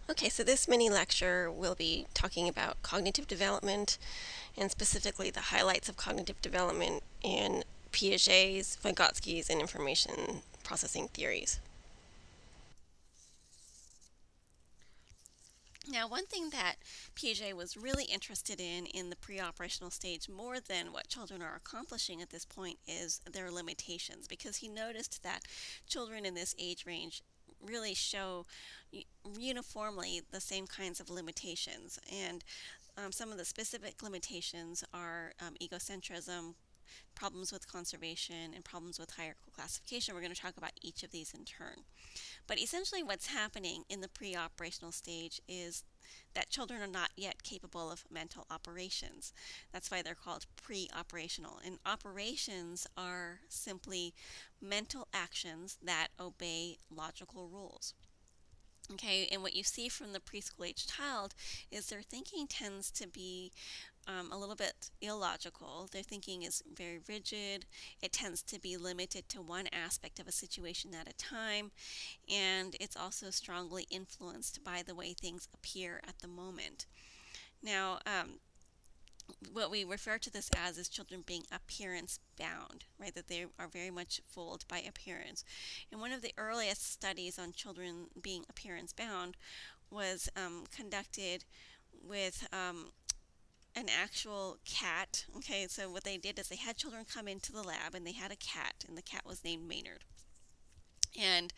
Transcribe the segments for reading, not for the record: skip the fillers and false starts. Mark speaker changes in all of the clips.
Speaker 1: Okay, so this mini lecture will be talking about cognitive development and specifically the highlights of cognitive development in Piaget's, Vygotsky's, and information processing theories. Now, one thing that Piaget was really interested in the pre-operational stage, more than what children are accomplishing at this point, is their limitations, because he noticed that children in this age range really show uniformly the same kinds of limitations. And some of the specific limitations are egocentrism, problems with conservation, and problems with hierarchical classification. We're going to talk about each of these in turn. But essentially, what's happening in the pre operational stage is that children are not yet capable of mental operations. That's why they're called pre operational. And operations are simply mental actions that obey logical rules. Okay, and what you see from the preschool age child is their thinking tends to be a little bit illogical. Their thinking is very rigid. It tends to be limited to one aspect of a situation at a time, and it's also strongly influenced by the way things appear at the moment. Now, what we refer to this as is children being appearance bound, right? That they are very much fooled by appearance. And one of the earliest studies on children being appearance bound was conducted with an actual cat. Okay, so what they did is they had children come into the lab and they had a cat, and the cat was named Maynard. And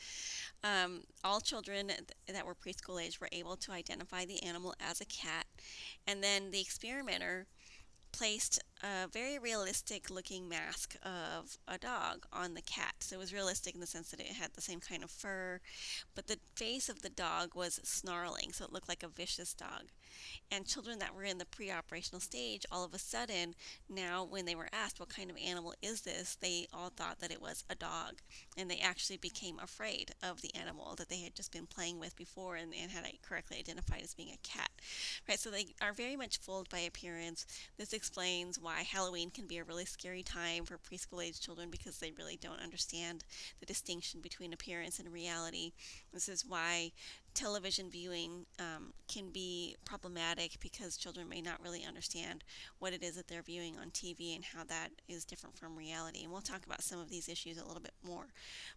Speaker 1: all children that were preschool age were able to identify the animal as a cat. And then the experimenter placed a very realistic looking mask of a dog on the cat. So it was realistic in the sense that it had the same kind of fur, but the face of the dog was snarling, so it looked like a vicious dog. And children that were in the pre-operational stage, all of a sudden, now when they were asked what kind of animal is this, they all thought that it was a dog. And they actually became afraid of the animal that they had just been playing with before and had correctly identified as being a cat. Right, so they are very much fooled by appearance. This explains why Halloween can be a really scary time for preschool age children because they really don't understand the distinction between appearance and reality. This is why television viewing can be problematic because children may not really understand what it is that they're viewing on TV and how that is different from reality. And we'll talk about some of these issues a little bit more.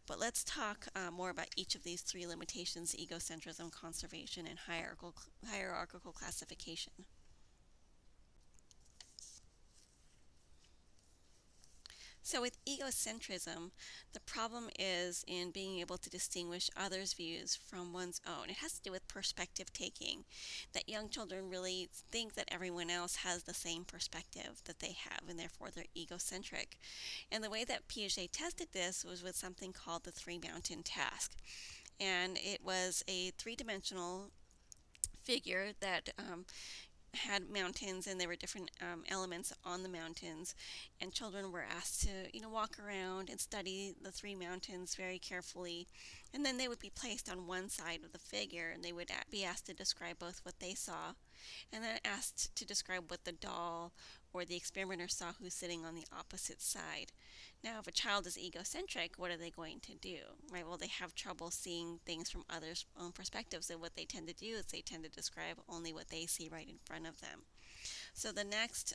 Speaker 1: But let's talk more about each of these three limitations: egocentrism, conservation, and hierarchical classification. So, with egocentrism, the problem is in being able to distinguish others' views from one's own. It has to do with perspective taking, that young children really think that everyone else has the same perspective that they have, and therefore they're egocentric. And the way that Piaget tested this was with something called the three mountain task. And it was a three-dimensional figure that had mountains, and there were different elements on the mountains, and children were asked to walk around and study the three mountains very carefully, and then they would be placed on one side of the figure, and they would be asked to describe both what they saw and then asked to describe what the doll or the experimenter saw who's sitting on the opposite side. Now, if a child is egocentric, what are they going to do? Right? Well, they have trouble seeing things from others' own perspectives, and what they tend to do is they tend to describe only what they see right in front of them. So the next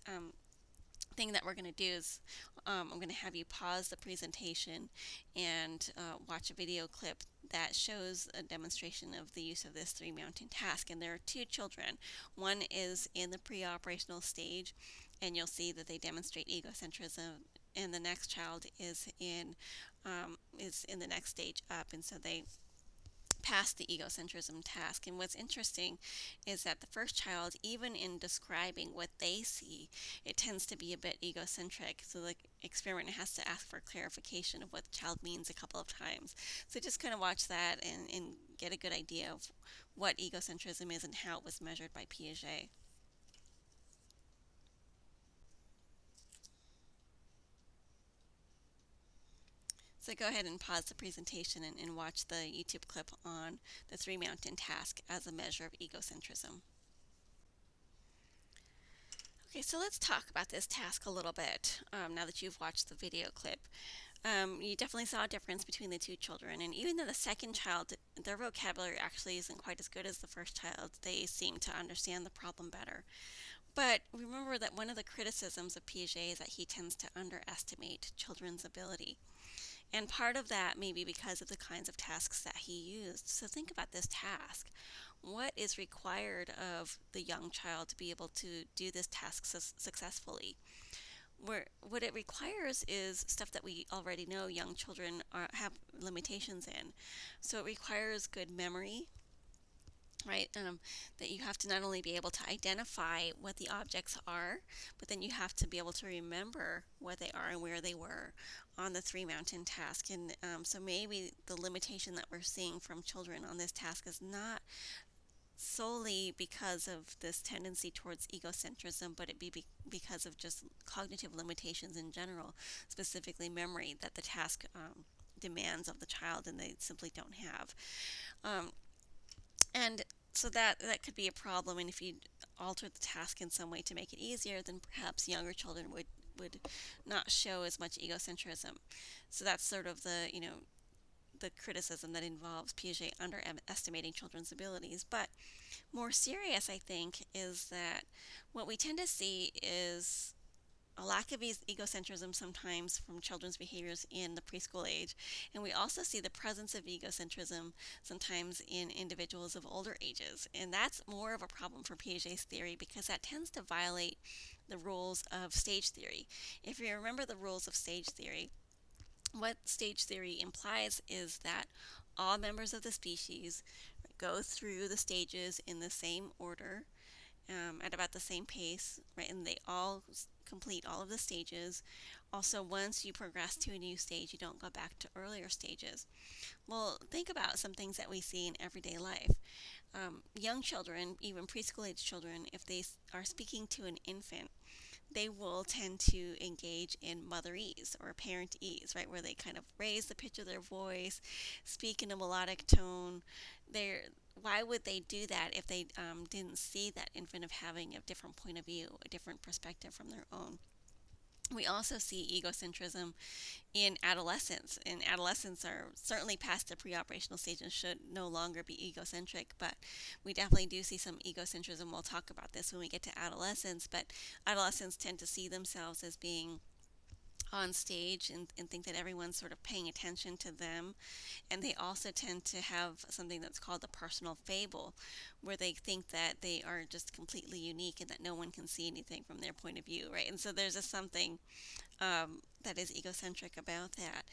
Speaker 1: thing that we're going to do is I'm going to have you pause the presentation and watch a video clip that shows a demonstration of the use of this three mountain task. And there are two children. One is in the pre-operational stage, and you'll see that they demonstrate egocentrism, and the next child is in the next stage up, and so they pass the egocentrism task. And what's interesting is that the first child, even in describing what they see, it tends to be a bit egocentric. So the experimenter has to ask for clarification of what the child means a couple of times. So just kind of watch that and get a good idea of what egocentrism is and how it was measured by Piaget. So go ahead and pause the presentation and watch the YouTube clip on the three mountain task as a measure of egocentrism. Okay, so let's talk about this task a little bit now that you've watched the video clip. You definitely saw a difference between the two children. And even though the second child, their vocabulary actually isn't quite as good as the first child, they seem to understand the problem better. But remember that one of the criticisms of Piaget is that he tends to underestimate children's ability. And part of that may be because of the kinds of tasks that he used. So think about this task. What is required of the young child to be able to do this task successfully? What it requires is stuff that we already know young children have limitations in. So it requires good memory, right? That you have to not only be able to identify what the objects are, but then you have to be able to remember what they are and where they were on the three mountain task. And so maybe the limitation that we're seeing from children on this task is not solely because of this tendency towards egocentrism, but because of just cognitive limitations in general, specifically memory that the task demands of the child and they simply don't have. Um, and so that could be a problem. And if you alter the task in some way to make it easier, then perhaps younger children would not show as much egocentrism. So that's sort of the criticism that involves Piaget underestimating children's abilities. But more serious, I think, is that what we tend to see is a lack of egocentrism sometimes from children's behaviors in the preschool age. And we also see the presence of egocentrism sometimes in individuals of older ages. And that's more of a problem for Piaget's theory because that tends to violate the rules of stage theory. If you remember the rules of stage theory, what stage theory implies is that all members of the species go through the stages in the same order, at about the same pace, right? And they all complete all of the stages. Also, once you progress to a new stage, you don't go back to earlier stages. Well, think about some things that we see in everyday life. Young children, even preschool age children, if they are speaking to an infant, they will tend to engage in motherese or parentese, right, where they kind of raise the pitch of their voice, speak in a melodic tone. They're Why would they do that if they didn't see that infant of having a different point of view, a different perspective from their own? We also see egocentrism in adolescents, and adolescents are certainly past the pre-operational stage and should no longer be egocentric, but we definitely do see some egocentrism. We'll talk about this when we get to adolescence, but adolescents tend to see themselves as being on stage and think that everyone's sort of paying attention to them. And they also tend to have something that's called the personal fable, where they think that they are just completely unique and that no one can see anything from their point of view, right? And so there's just something that is egocentric about that.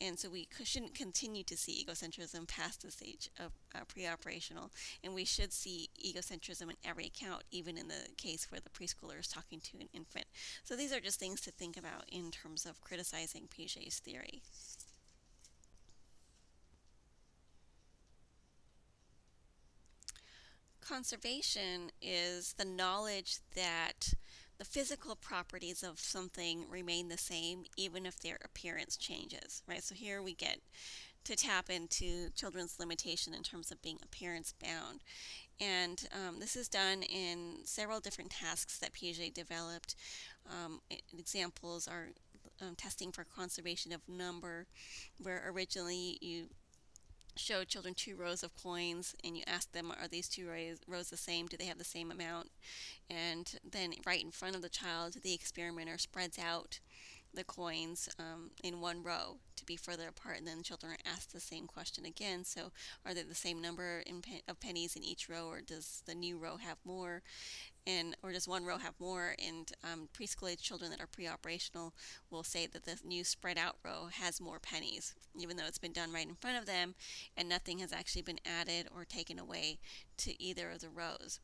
Speaker 1: And so we shouldn't continue to see egocentrism past the stage of pre-operational. And we should see egocentrism in every account, even in the case where the preschooler is talking to an infant. So these are just things to think about in terms of criticizing Piaget's theory. Conservation is the knowledge that the physical properties of something remain the same even if their appearance changes, right? So here we get to tap into children's limitation in terms of being appearance bound. And this is done in several different tasks that Piaget developed. Examples are testing for conservation of number, where originally you showed children two rows of coins and you asked them, are these two rows the same? Do they have the same amount? And then right in front of the child, the experimenter spreads out the coins in one row to be further apart, and then the children are asked the same question again. So are they the same number of pennies in each row, or does the new row have more? And or does one row have more? And preschool age children that are pre-operational will say that the new spread out row has more pennies, even though it's been done right in front of them and nothing has actually been added or taken away to either of the rows.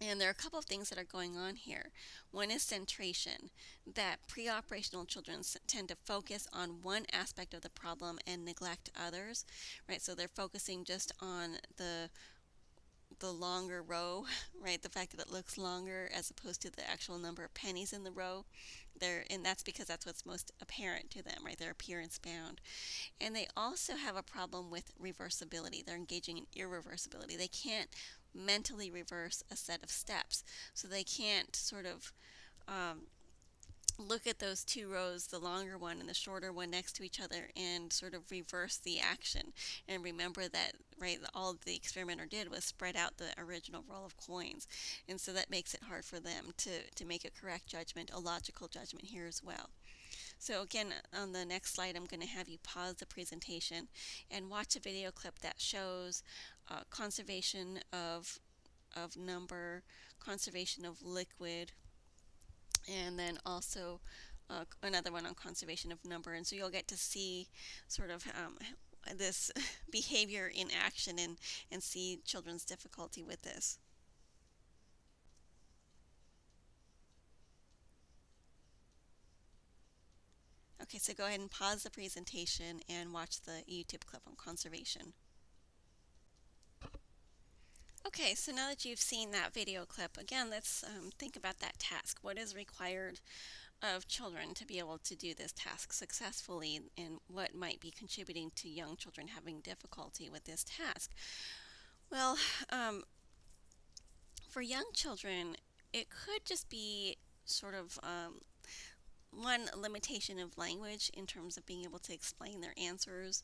Speaker 1: And there are a couple of things that are going on here. One is centration, that pre-operational children tend to focus on one aspect of the problem and neglect others, right? So they're focusing just on the longer row, right? The fact that it looks longer as opposed to the actual number of pennies in the row. And that's because that's what's most apparent to them, right? They're appearance bound. And they also have a problem with reversibility. They're engaging in irreversibility. They can't mentally reverse a set of steps. So they can't sort of look at those two rows, the longer one and the shorter one next to each other, and sort of reverse the action. And remember that, right, all the experimenter did was spread out the original roll of coins. And so that makes it hard for them to make a correct judgment, a logical judgment here as well. So again, on the next slide, I'm going to have you pause the presentation and watch a video clip that shows conservation of number, conservation of liquid, and then also another one on conservation of number. And so you'll get to see sort of this behavior in action, and see children's difficulty with this. Okay, so go ahead and pause the presentation and watch the YouTube clip on conservation. Okay, so now that you've seen that video clip, again, let's think about that task. What is required of children to be able to do this task successfully, and what might be contributing to young children having difficulty with this task? Well, for young children, it could just be sort of one, limitation of language in terms of being able to explain their answers,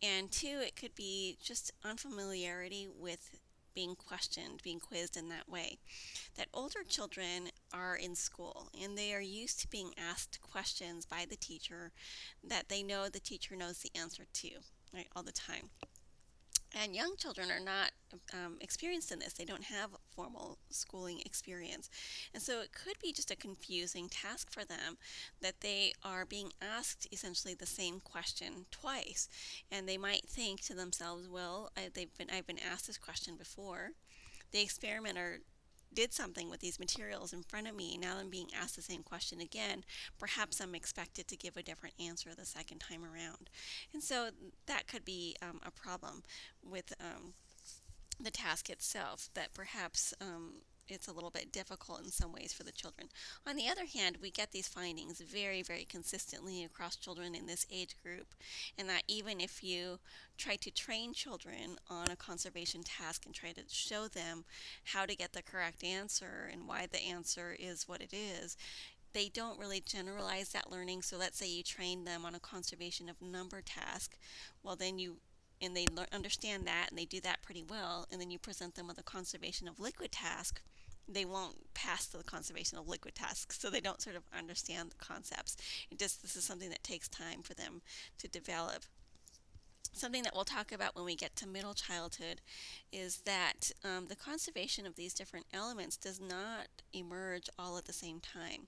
Speaker 1: and two, it could be just unfamiliarity with being questioned, being quizzed in that way. That older children are in school and they are used to being asked questions by the teacher that they know the teacher knows the answer to, right, all the time. And young children are not experienced in this. They don't have formal schooling experience. And so it could be just a confusing task for them that they are being asked essentially the same question twice. And they might think to themselves, well, I've been asked this question before. The experimenter did something with these materials in front of me. Now I'm being asked the same question again. Perhaps I'm expected to give a different answer the second time around. And so that could be a problem with the task itself, that perhaps it's a little bit difficult in some ways for the children. On the other hand, we get these findings very, very consistently across children in this age group, and that even if you try to train children on a conservation task and try to show them how to get the correct answer and why the answer is what it is, they don't really generalize that learning. So let's say you train them on a conservation of number task. Well, then and they understand that and they do that pretty well, and then you present them with a conservation of liquid task, they won't pass the conservation of liquid tasks, so they don't sort of understand the concepts. This is something that takes time for them to develop. Something that we'll talk about when we get to middle childhood is that the conservation of these different elements does not emerge all at the same time.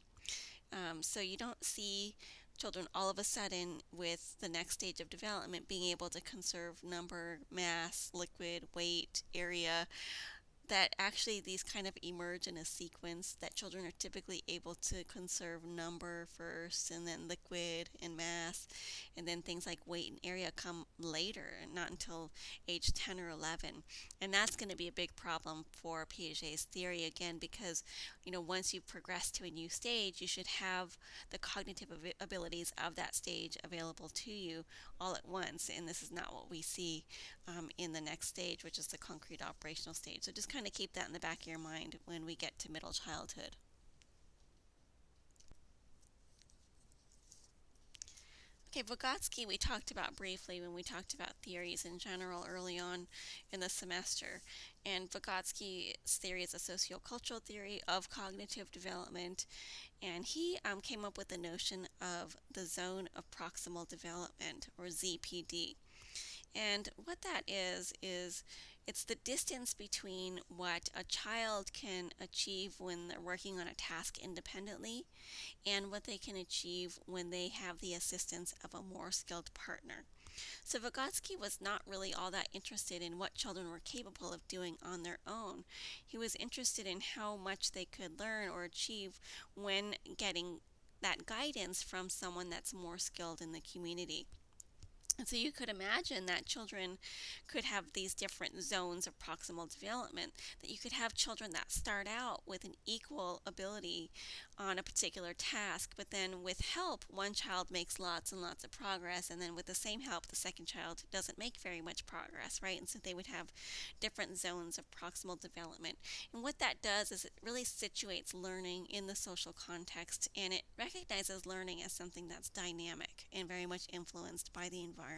Speaker 1: So you don't see children all of a sudden with the next stage of development being able to conserve number, mass, liquid, weight, area. That actually these kind of emerge in a sequence, that children are typically able to conserve number first, and then liquid and mass, and then things like weight and area come later, not until age 10 or 11. And that's going to be a big problem for Piaget's theory, again, because once you've progressed to a new stage, you should have the cognitive abilities of that stage available to you all at once, and this is not what we see in the next stage, which is the concrete operational stage. So just kind of keep that in the back of your mind when we get to middle childhood. Okay, Vygotsky we talked about briefly when we talked about theories in general early on in the semester. And Vygotsky's theory is a sociocultural theory of cognitive development. And he came up with the notion of the zone of proximal development, or ZPD. And what that is it's the distance between what a child can achieve when they're working on a task independently and what they can achieve when they have the assistance of a more skilled partner. So Vygotsky was not really all that interested in what children were capable of doing on their own. He was interested in how much they could learn or achieve when getting that guidance from someone that's more skilled in the community. And so you could imagine that children could have these different zones of proximal development, that you could have children that start out with an equal ability on a particular task, but then with help, one child makes lots and lots of progress, and then with the same help, the second child doesn't make very much progress, right? And so they would have different zones of proximal development. And what that does is it really situates learning in the social context, and it recognizes learning as something that's dynamic and very much influenced by the environment.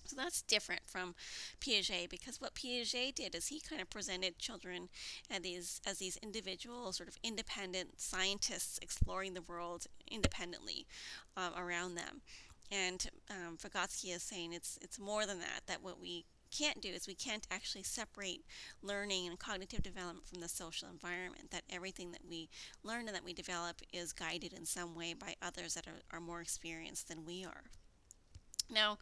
Speaker 1: So that's different from Piaget, because what Piaget did is he kind of presented children as these individual, sort of independent scientists exploring the world independently around them. And Vygotsky is saying it's more than that. That what we can't do is we can't actually separate learning and cognitive development from the social environment. That everything that we learn and that we develop is guided in some way by others that are more experienced than we are. Now,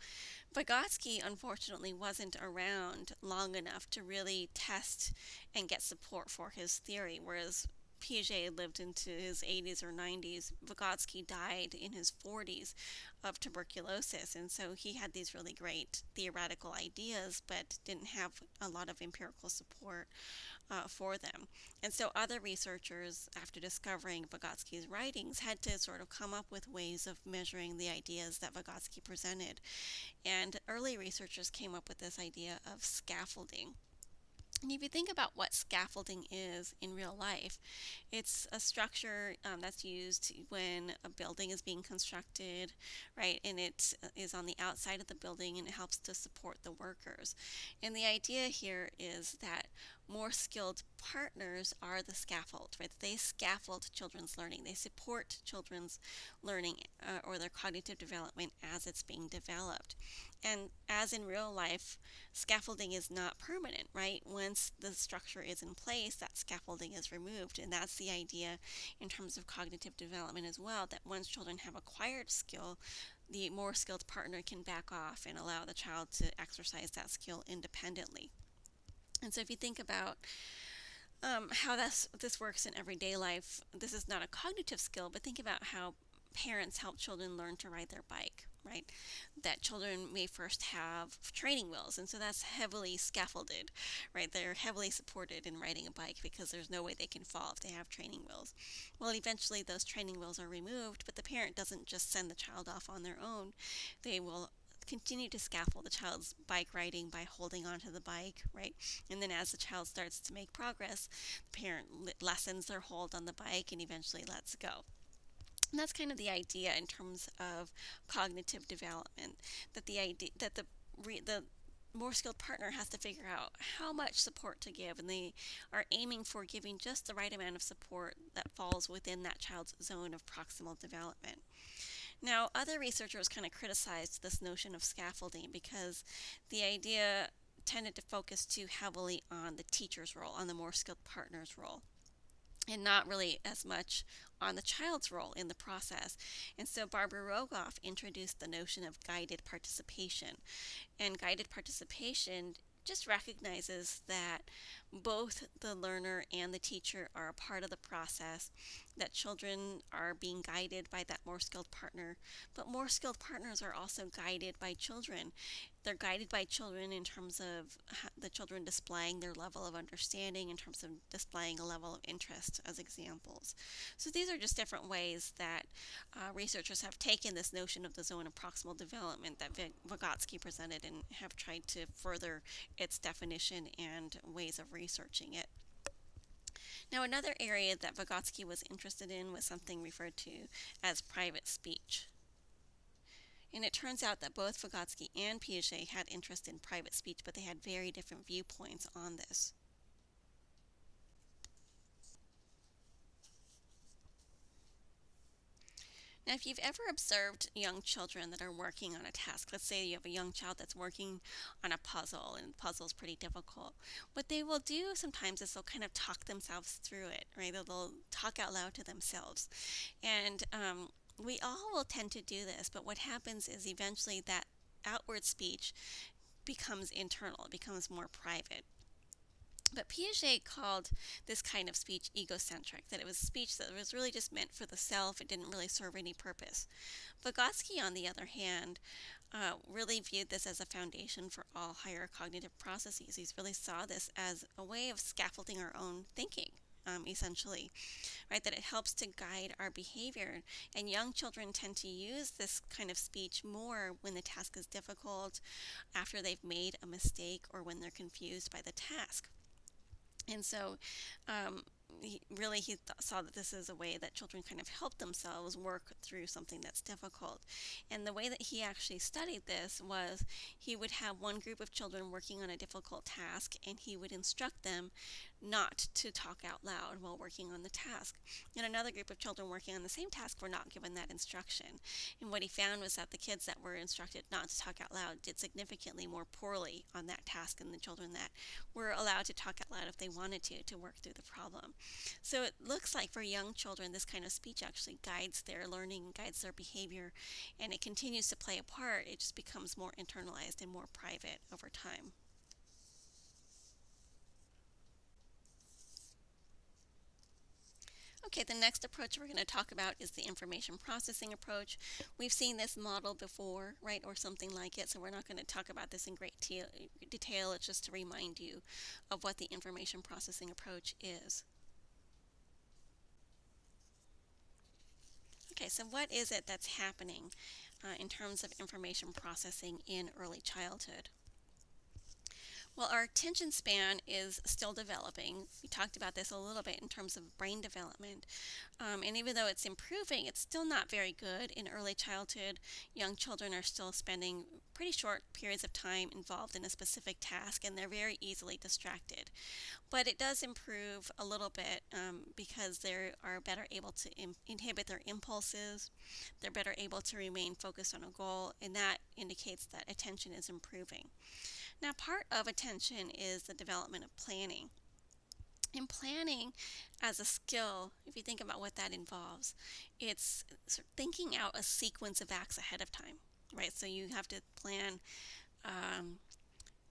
Speaker 1: Vygotsky unfortunately wasn't around long enough to really test and get support for his theory, whereas Piaget lived into his 80s or 90s. Vygotsky died in his 40s of tuberculosis, and so he had these really great theoretical ideas but didn't have a lot of empirical support for them. And so other researchers, after discovering Vygotsky's writings, had to sort of come up with ways of measuring the ideas that Vygotsky presented. And early researchers came up with this idea of scaffolding. And if you think about what scaffolding is in real life, it's a structure that's used when a building is being constructed, right? And it is on the outside of the building and it helps to support the workers. And the idea here is that more skilled partners are the scaffold, right? They scaffold children's learning. They support children's learning or their cognitive development as it's being developed. And as in real life, scaffolding is not permanent, right? Once the structure is in place, that scaffolding is removed. And that's the idea in terms of cognitive development as well, that once children have acquired skill, the more skilled partner can back off and allow the child to exercise that skill independently. And so if you think about how this works in everyday life, this is not a cognitive skill, but think about how parents help children learn to ride their bike, right? That children may first have training wheels, and so that's heavily scaffolded, right? They're heavily supported in riding a bike because there's no way they can fall if they have training wheels. Well, eventually those training wheels are removed, but the parent doesn't just send the child off on their own. They will continue to scaffold the child's bike riding by holding onto the bike, right? And then as the child starts to make progress, the parent lessens their hold on the bike and eventually lets go. And that's kind of the idea in terms of cognitive development, that the more skilled partner has to figure out how much support to give, and they are aiming for giving just the right amount of support that falls within that child's zone of proximal development. Now, other researchers kind of criticized this notion of scaffolding because the idea tended to focus too heavily on the teacher's role, on the more skilled partner's role, and not really as much on the child's role in the process. And so Barbara Rogoff introduced the notion of guided participation. And guided participation just recognizes that both the learner and the teacher are a part of the process, that children are being guided by that more skilled partner, but more skilled partners are also guided by children. They're guided by children in terms of the children displaying their level of understanding, in terms of displaying a level of interest as examples. So these are just different ways that researchers have taken this notion of the zone of proximal development that Vygotsky presented and have tried to further its definition and ways of researching it. Now, another area that Vygotsky was interested in was something referred to as private speech. And it turns out that both Vygotsky and Piaget had interest in private speech, but they had very different viewpoints on this. Now, if you've ever observed young children that are working on a task, let's say you have a young child that's working on a puzzle and the puzzle is pretty difficult, what they will do sometimes is they'll kind of talk themselves through it, right? They'll talk out loud to themselves. And we all will tend to do this, but what happens is eventually that outward speech becomes internal, it becomes more private. But Piaget called this kind of speech egocentric, that it was speech that was really just meant for the self, it didn't really serve any purpose. Vygotsky, on the other hand, really viewed this as a foundation for all higher cognitive processes. He really saw this as a way of scaffolding our own thinking. Essentially, right? That it helps to guide our behavior. And young children tend to use this kind of speech more when the task is difficult, after they've made a mistake, or when they're confused by the task. And so, um, he saw that this is a way that children kind of help themselves work through something that's difficult. And the way that he actually studied this was he would have one group of children working on a difficult task, and he would instruct them not to talk out loud while working on the task. And another group of children working on the same task were not given that instruction. And what he found was that the kids that were instructed not to talk out loud did significantly more poorly on that task than the children that were allowed to talk out loud if they wanted to work through the problem. So it looks like for young children, this kind of speech actually guides their learning, guides their behavior, and it continues to play a part. It just becomes more internalized and more private over time. Okay, the next approach we're going to talk about is the information processing approach. We've seen this model before, right, or something like it, so we're not going to talk about this in great detail. It's just to remind you of what the information processing approach is. Okay, so what is it that's happening in terms of information processing in early childhood? Well, our attention span is still developing. We talked about this a little bit in terms of brain development. And even though it's improving, it's still not very good. In early childhood, young children are still spending pretty short periods of time involved in a specific task, and they're very easily distracted. But it does improve a little bit because they are better able to inhibit their impulses. They're better able to remain focused on a goal, and that indicates that attention is improving. Now, part of attention is the development of planning. And planning as a skill, if you think about what that involves, it's sort of thinking out a sequence of acts ahead of time, right? So you have to plan um,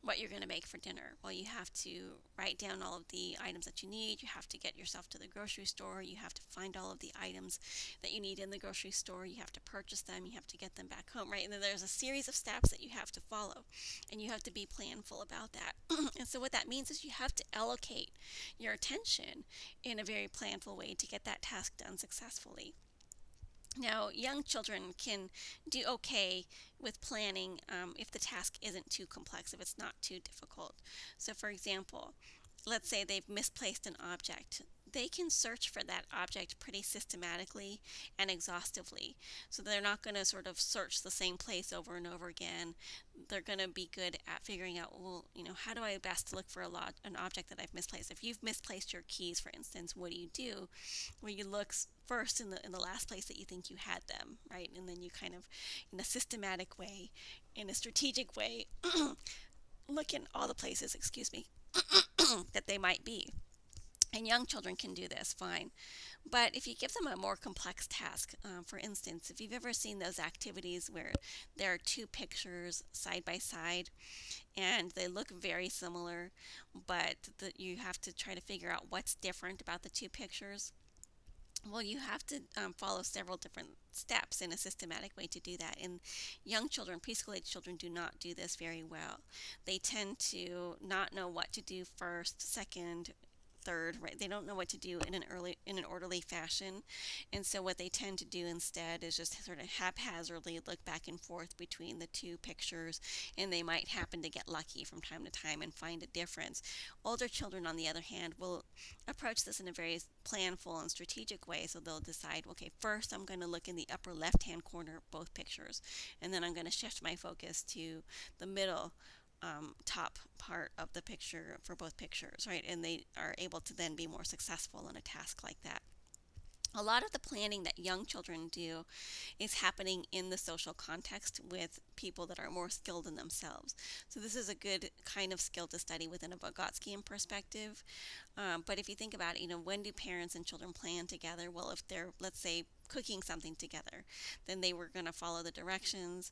Speaker 1: what you're going to make for dinner. Well, you have to write down all of the items that you need. You have to get yourself to the grocery store. You have to find all of the items that you need in the grocery store. You have to purchase them. You have to get them back home, right? And then there's a series of steps that you have to follow, and you have to be planful about that. And so what that means is you have to allocate your attention in a very planful way to get that task done successfully. Now, young children can do okay with planning if the task isn't too complex, if it's not too difficult. So, for example, let's say they've misplaced an object. They can search for that object pretty systematically and exhaustively. So they're not going to sort of search the same place over and over again. They're going to be good at figuring out, well, how do I best look for an object that I've misplaced? If you've misplaced your keys, for instance, what do? Well, you look first in the last place that you think you had them, right? And then you kind of, in a systematic way, in a strategic way, look in all the places, excuse me, that they might be. And young children can do this fine. But if you give them a more complex task, for instance, if you've ever seen those activities where there are two pictures side by side and they look very similar, but you have to try to figure out what's different about the two pictures. Well, you have to follow several different steps in a systematic way to do that. And young children, preschool age children, do not do this very well. They tend to not know what to do first, second, third, right? They don't know what to do in an orderly fashion. And so what they tend to do instead is just sort of haphazardly look back and forth between the two pictures, and they might happen to get lucky from time to time and find a difference. Older children, on the other hand, will approach this in a very planful and strategic way. So they'll decide, okay, first I'm going to look in the upper left-hand corner of both pictures, and then I'm going to shift my focus to the middle top part of the picture for both pictures, right? And they are able to then be more successful in a task like that. A lot of the planning that young children do is happening in the social context with people that are more skilled than themselves. So this is a good kind of skill to study within a Vygotskian perspective. But if you think about it, when do parents and children plan together? Well, if they're, let's say, cooking something together, then they were going to follow the directions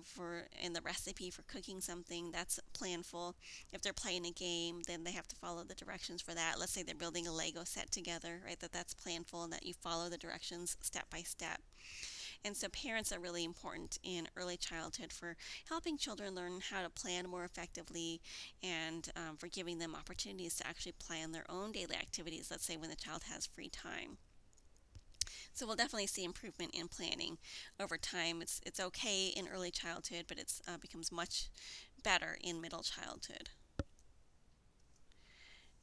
Speaker 1: for in the recipe for cooking something. That's planful. If they're playing a game, then they have to follow the directions for that. Let's say they're building a Lego set together, right? That's planful, and that you follow the directions step by step. And so parents are really important in early childhood for helping children learn how to plan more effectively, and for giving them opportunities to actually plan their own daily activities, let's say when the child has free time. So we'll definitely see improvement in planning over time. It's okay in early childhood, but it becomes much better in middle childhood.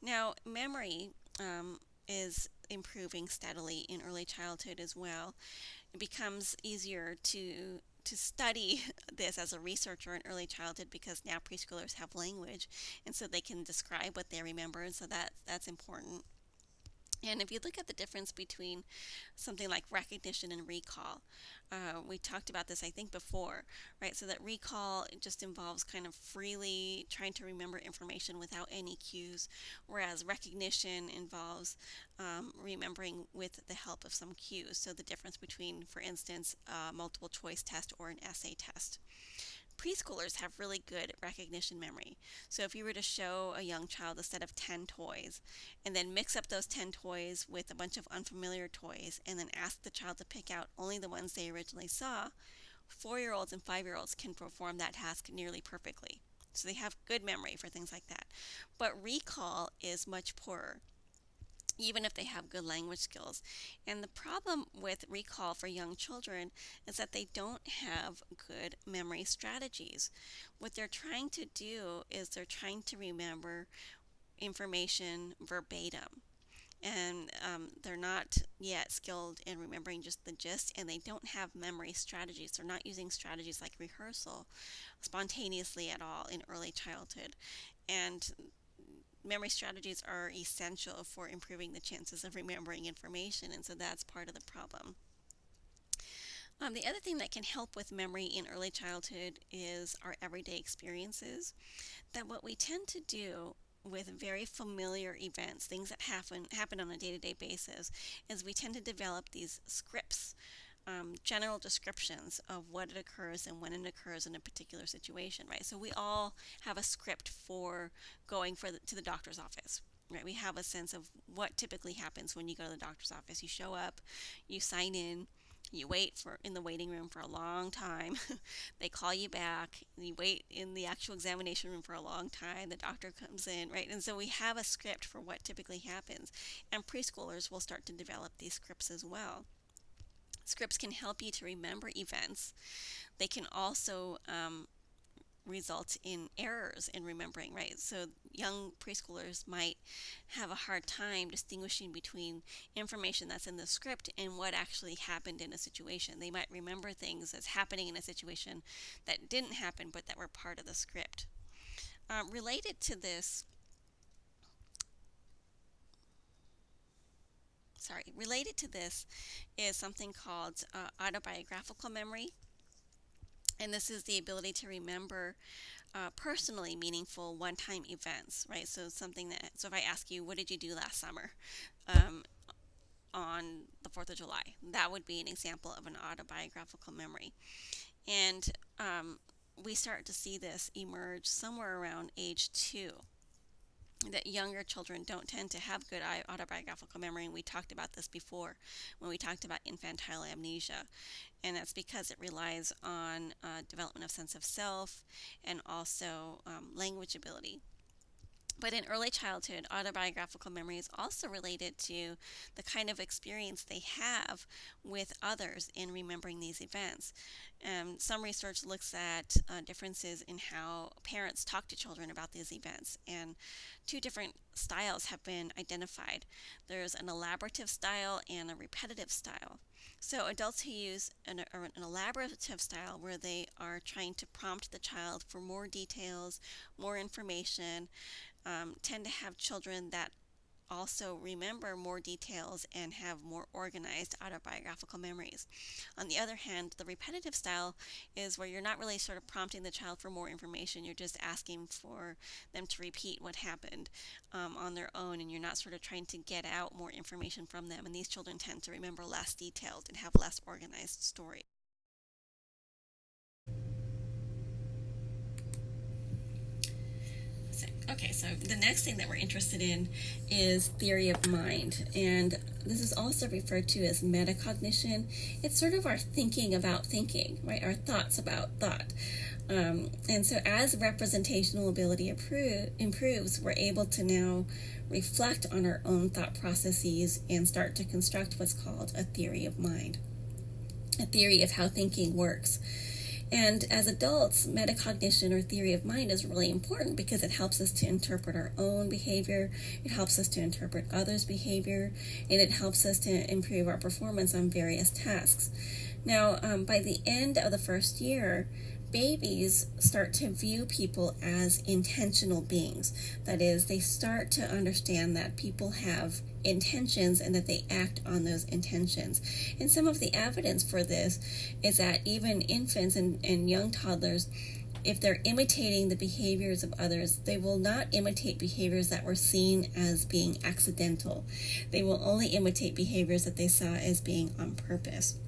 Speaker 1: Now, memory is improving steadily in early childhood as well. It becomes easier to study this as a researcher in early childhood because now preschoolers have language, and so they can describe what they remember, and so that's important. And if you look at the difference between something like recognition and recall, we talked about this, I think, before, right? So that recall just involves kind of freely trying to remember information without any cues, whereas recognition involves remembering with the help of some cues. So the difference between, for instance, a multiple choice test or an essay test. Preschoolers have really good recognition memory. So if you were to show a young child a set of 10 toys and then mix up those 10 toys with a bunch of unfamiliar toys and then ask the child to pick out only the ones they originally saw, 4-year-olds and 5-year-olds can perform that task nearly perfectly. So they have good memory for things like that. But recall is much poorer, even if they have good language skills. And the problem with recall for young children is that they don't have good memory strategies. What they're trying to do is they're trying to remember information verbatim. And they're not yet skilled in remembering just the gist, and they don't have memory strategies. They're not using strategies like rehearsal spontaneously at all in early childhood. And memory strategies are essential for improving the chances of remembering information, and so that's part of the problem. The other thing that can help with memory in early childhood is our everyday experiences. That what we tend to do with very familiar events, things that happen on a day-to-day basis, is we tend to develop these scripts, general descriptions of what it occurs and when it occurs in a particular situation, right? So we all have a script for going to the doctor's office, right? We have a sense of what typically happens when you go to the doctor's office. You show up, you sign in, you wait in the waiting room for a long time. They call you back. You wait in the actual examination room for a long time. The doctor comes in, right? And so we have a script for what typically happens. And preschoolers will start to develop these scripts as well. Scripts can help you to remember events. They can also result in errors in remembering, right? So young preschoolers might have a hard time distinguishing between information that's in the script and what actually happened in a situation. They might remember things as happening in a situation that didn't happen but that were part of the script. Related to this, is something called autobiographical memory. And this is the ability to remember personally meaningful one-time events, right? So if I ask you, what did you do last summer on the 4th of July? That would be an example of an autobiographical memory. And we start to see this emerge somewhere around age 2. That younger children don't tend to have good autobiographical memory, and we talked about this before when we talked about infantile amnesia, and that's because it relies on development of sense of self and also language ability. But in early childhood, autobiographical memory is also related to the kind of experience they have with others in remembering these events. Some research looks at differences in how parents talk to children about these events, and 2 different styles have been identified. There's an elaborative style and a repetitive style. So adults who use an elaborative style, where they are trying to prompt the child for more details, more information, tend to have children that also remember more details and have more organized autobiographical memories. On the other hand, the repetitive style is where you're not really sort of prompting the child for more information. You're just asking for them to repeat what happened on their own, and you're not sort of trying to get out more information from them. And these children tend to remember less detailed and have less organized stories. Okay, so the next thing that we're interested in is theory of mind. And this is also referred to as metacognition. It's sort of our thinking about thinking, right? Our thoughts about thought. And so as representational ability improves, we're able to now reflect on our own thought processes and start to construct what's called a theory of mind, a theory of how thinking works. And as adults, metacognition or theory of mind is really important because it helps us to interpret our own behavior, it helps us to interpret others' behavior, and it helps us to improve our performance on various tasks. Now, by the end of the first year, babies start to view people as intentional beings. That is, they start to understand that people have intentions and that they act on those intentions. And some of the evidence for this is that even infants and young toddlers, if they're imitating the behaviors of others, they will not imitate behaviors that were seen as being accidental. They will only imitate behaviors that they saw as being on purpose.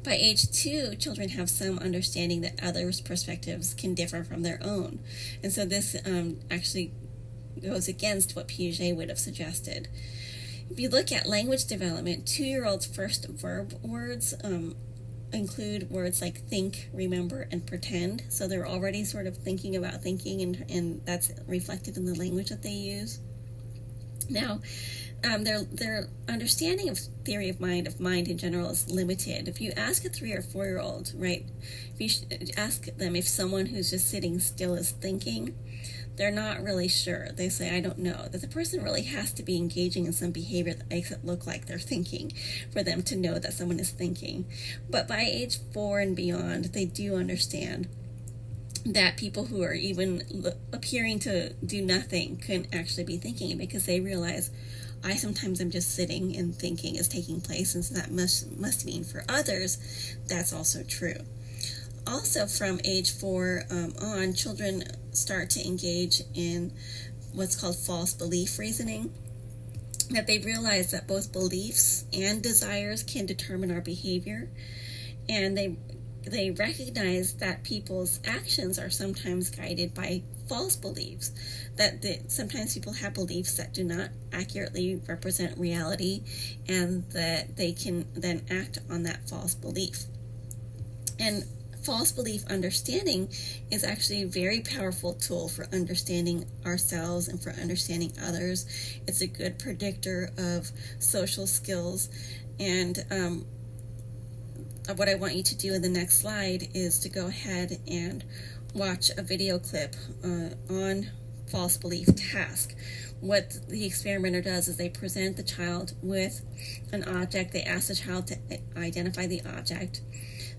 Speaker 1: By age 2, children have some understanding that others' perspectives can differ from their own. And so this actually goes against what Piaget would have suggested. If you look at language development, 2-year-olds' first verb words include words like think, remember, and pretend. So they're already sort of thinking about thinking, and that's reflected in the language that they use. Now, their understanding of theory of mind in general is limited. If you ask a 3 or 4-year-old, right, if you ask them if someone who's just sitting still is thinking, they're not really sure. They say, I don't know. That the person really has to be engaging in some behavior that makes it look like they're thinking for them to know that someone is thinking. But by age 4 and beyond, they do understand that people who are even appearing to do nothing can actually be thinking, because they realize, I sometimes am just sitting and thinking is taking place, and so that must mean for others that's also true. Also, from age 4 on, children start to engage in what's called false belief reasoning, that they realize that both beliefs and desires can determine our behavior, and they recognize that people's actions are sometimes guided by false beliefs, that sometimes people have beliefs that do not accurately represent reality, and that they can then act on that false belief. And false belief understanding is actually a very powerful tool for understanding ourselves and for understanding others. It's a good predictor of social skills. And what I want you to do in the next slide is to go ahead and watch a video clip on false belief task. What the experimenter does is they present the child with an object. They ask the child to identify the object.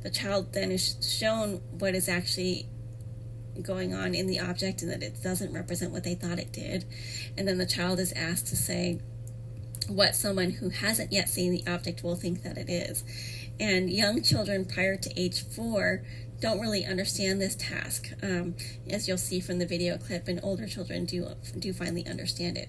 Speaker 1: The child then is shown what is actually going on in the object and that it doesn't represent what they thought it did. And then the child is asked to say what someone who hasn't yet seen the object will think that it is. And young children prior to age 4 don't really understand this task, as you'll see from the video clip, and older children do finally understand it.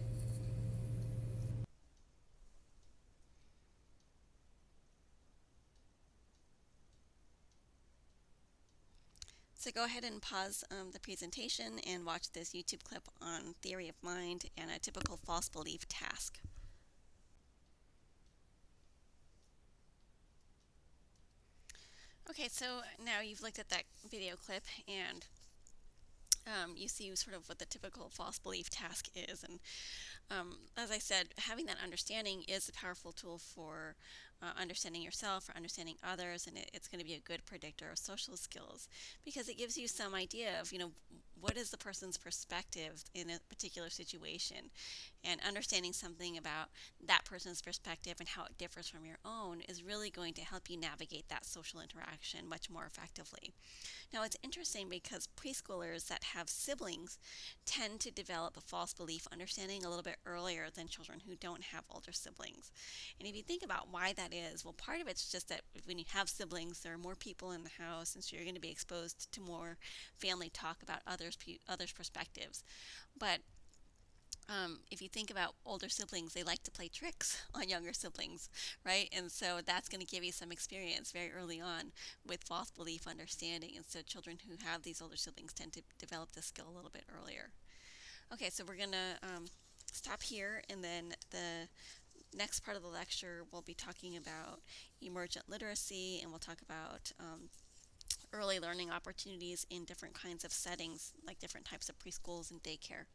Speaker 1: So go ahead and pause the presentation and watch this YouTube clip on theory of mind and a typical false belief task. Okay, so now you've looked at that video clip, and you see sort of what the typical false belief task is. And as I said, having that understanding is a powerful tool for understanding yourself, or understanding others, and it's going to be a good predictor of social skills, because it gives you some idea of, what is the person's perspective in a particular situation, and understanding something about that person's perspective and how it differs from your own is really going to help you navigate that social interaction much more effectively. Now, it's interesting because preschoolers that have siblings tend to develop a false belief understanding a little bit earlier than children who don't have older siblings. And if you think about why that is, well, part of it's just that when you have siblings, there are more people in the house, and so you're going to be exposed to more family talk about others' perspectives. But if you think about older siblings, they like to play tricks on younger siblings, right? And so that's going to give you some experience very early on with false belief understanding. And so children who have these older siblings tend to develop this skill a little bit earlier. Okay, so we're going to stop here, and then the next part of the lecture we'll be talking about emergent literacy, and we'll talk about early learning opportunities in different kinds of settings, like different types of preschools and daycare.